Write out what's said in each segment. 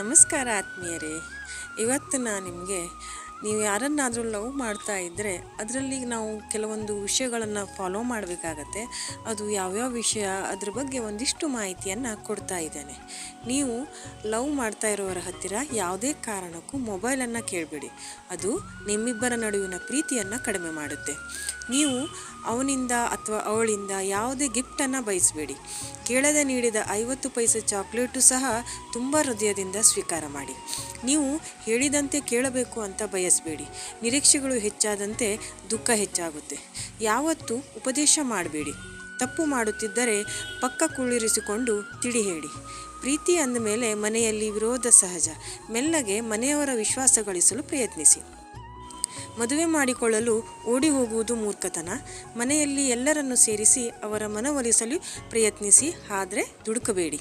ನಮಸ್ಕಾರ ಆತ್ಮೀಯರೇ. ಇವತ್ತು ನಾನು ನಿಮಗೆ ನೀವು ಯಾರನ್ನಾದರೂ ಲವ್ ಮಾಡ್ತಾ ಇದ್ದರೆ ಅದರಲ್ಲಿ ನಾವು ಕೆಲವೊಂದು ವಿಷಯಗಳನ್ನು ಫಾಲೋ ಮಾಡಬೇಕಾಗತ್ತೆ. ಅದು ಯಾವ್ಯಾವ ವಿಷಯ ಅದ್ರ ಬಗ್ಗೆ ಒಂದಿಷ್ಟು ಮಾಹಿತಿಯನ್ನು ಕೊಡ್ತಾ ಇದ್ದೇನೆ. ನೀವು ಲವ್ ಮಾಡ್ತಾ ಇರೋರ ಹತ್ತಿರ ಯಾವುದೇ ಕಾರಣಕ್ಕೂ ಮೊಬೈಲನ್ನು ಕೇಳಬೇಡಿ. ಅದು ನಿಮ್ಮಿಬ್ಬರ ನಡುವಿನ ಪ್ರೀತಿಯನ್ನು ಕಡಿಮೆ ಮಾಡುತ್ತೆ. ನೀವು ಅವನಿಂದ ಅಥವಾ ಅವಳಿಂದ ಯಾವುದೇ ಗಿಫ್ಟನ್ನು ಬಯಸಬೇಡಿ. ಕೇಳದೆ ನೀಡಿದ 50 ಪೈಸೆ ಚಾಕ್ಲೇಟು ಸಹ ತುಂಬ ಹೃದಯದಿಂದ ಸ್ವೀಕಾರ ಮಾಡಿ. ನೀವು ಹೇಳಿದಂತೆ ಕೇಳಬೇಕು ಅಂತ ಬಯಸಬೇಡಿ. ನಿರೀಕ್ಷೆಗಳು ಹೆಚ್ಚಾದಂತೆ ದುಃಖ ಹೆಚ್ಚಾಗುತ್ತೆ. ಯಾವತ್ತೂ ಉಪದೇಶ ಮಾಡಬೇಡಿ. ತಪ್ಪು ಮಾಡುತ್ತಿದ್ದರೆ ಪಕ್ಕ ಕುಳ್ಳಿರಿಸಿಕೊಂಡು ತಿಳಿ ಹೇಳಿ. ಪ್ರೀತಿ ಅಂದಮೇಲೆ ಮನೆಯಲ್ಲಿ ವಿರೋಧ ಸಹಜ. ಮೆಲ್ಲಗೆ ಮನೆಯವರ ವಿಶ್ವಾಸ ಗಳಿಸಲು ಪ್ರಯತ್ನಿಸಿ. ಮದುವೆ ಮಾಡಿಕೊಳ್ಳಲು ಓಡಿ ಹೋಗುವುದು ಮೂರ್ಖತನ. ಮನೆಯಲ್ಲಿ ಎಲ್ಲರನ್ನು ಸೇರಿಸಿ ಅವರ ಮನವೊಲಿಸಲು ಪ್ರಯತ್ನಿಸಿ, ಆದರೆ ದುಡುಕಬೇಡಿ.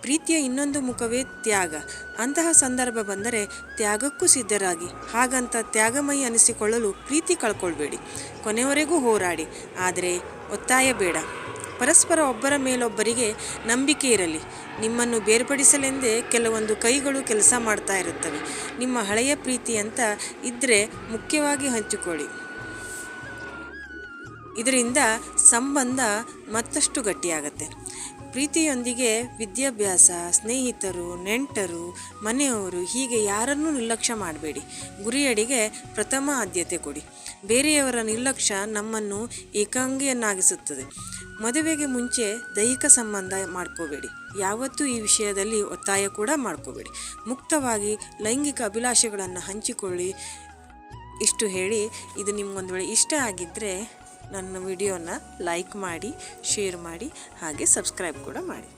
ಪ್ರೀತಿಯ ಇನ್ನೊಂದು ಮುಖವೇ ತ್ಯಾಗ. ಅಂತಹ ಸಂದರ್ಭ ಬಂದರೆ ತ್ಯಾಗಕ್ಕೂ ಸಿದ್ಧರಾಗಿ. ಹಾಗಂತ ತ್ಯಾಗಮಯಿ ಅನಿಸಿಕೊಳ್ಳಲು ಪ್ರೀತಿ ಕಳ್ಕೊಳ್ಬೇಡಿ. ಕೊನೆಯವರೆಗೂ ಹೋರಾಡಿ, ಆದರೆ ಒತ್ತಾಯ ಬೇಡ. ಪರಸ್ಪರ ಒಬ್ಬರ ಮೇಲೊಬ್ಬರಿಗೆ ನಂಬಿಕೆ ಇರಲಿ. ನಿಮ್ಮನ್ನು ಬೇರ್ಪಡಿಸಲೆಂದೇ ಕೆಲವೊಂದು ಕೈಗಳು ಕೆಲಸ ಮಾಡ್ತಾ ಇರುತ್ತವೆ. ನಿಮ್ಮ ಹಳೆಯ ಪ್ರೀತಿ ಅಂತ ಇದ್ದರೆ ಮುಖ್ಯವಾಗಿ ಹಂಚಿಕೊಳ್ಳಿ. ಇದರಿಂದ ಸಂಬಂಧ ಮತ್ತಷ್ಟು ಗಟ್ಟಿಯಾಗತ್ತೆ. ಪ್ರೀತಿಯೊಂದಿಗೆ ವಿದ್ಯಾಭ್ಯಾಸ, ಸ್ನೇಹಿತರು, ನೆಂಟರು, ಮನೆಯವರು ಹೀಗೆ ಯಾರನ್ನೂ ನಿರ್ಲಕ್ಷ್ಯ ಮಾಡಬೇಡಿ. ಗುರಿಯಡಿಗೆ ಪ್ರಥಮ ಆದ್ಯತೆ ಕೊಡಿ. ಬೇರೆಯವರ ನಿರ್ಲಕ್ಷ್ಯ ನಮ್ಮನ್ನು ಏಕಾಂಗಿಯನ್ನಾಗಿಸುತ್ತದೆ. ಮದುವೆಗೆ ಮುಂಚೆ ದೈಹಿಕ ಸಂಬಂಧ ಮಾಡ್ಕೋಬೇಡಿ. ಯಾವತ್ತೂ ಈ ವಿಷಯದಲ್ಲಿ ಒತ್ತಾಯ ಕೂಡ ಮಾಡ್ಕೋಬೇಡಿ. ಮುಕ್ತವಾಗಿ ಲೈಂಗಿಕ ಅಭಿಲಾಷೆಗಳನ್ನು ಹಂಚಿಕೊಳ್ಳಿ. ಇಷ್ಟು ಹೇಳಿ, ಇದು ನಿಮ್ಗೊಂದು ವೇಳೆ ಇಷ್ಟ ಆಗಿದ್ದರೆ ನನ್ನ ವಿಡಿಯೋನ ಲೈಕ್ ಮಾಡಿ, ಶೇರ್ ಮಾಡಿ, ಹಾಗೆ ಸಬ್ಸ್ಕ್ರೈಬ್ ಕೂಡ ಮಾಡಿ.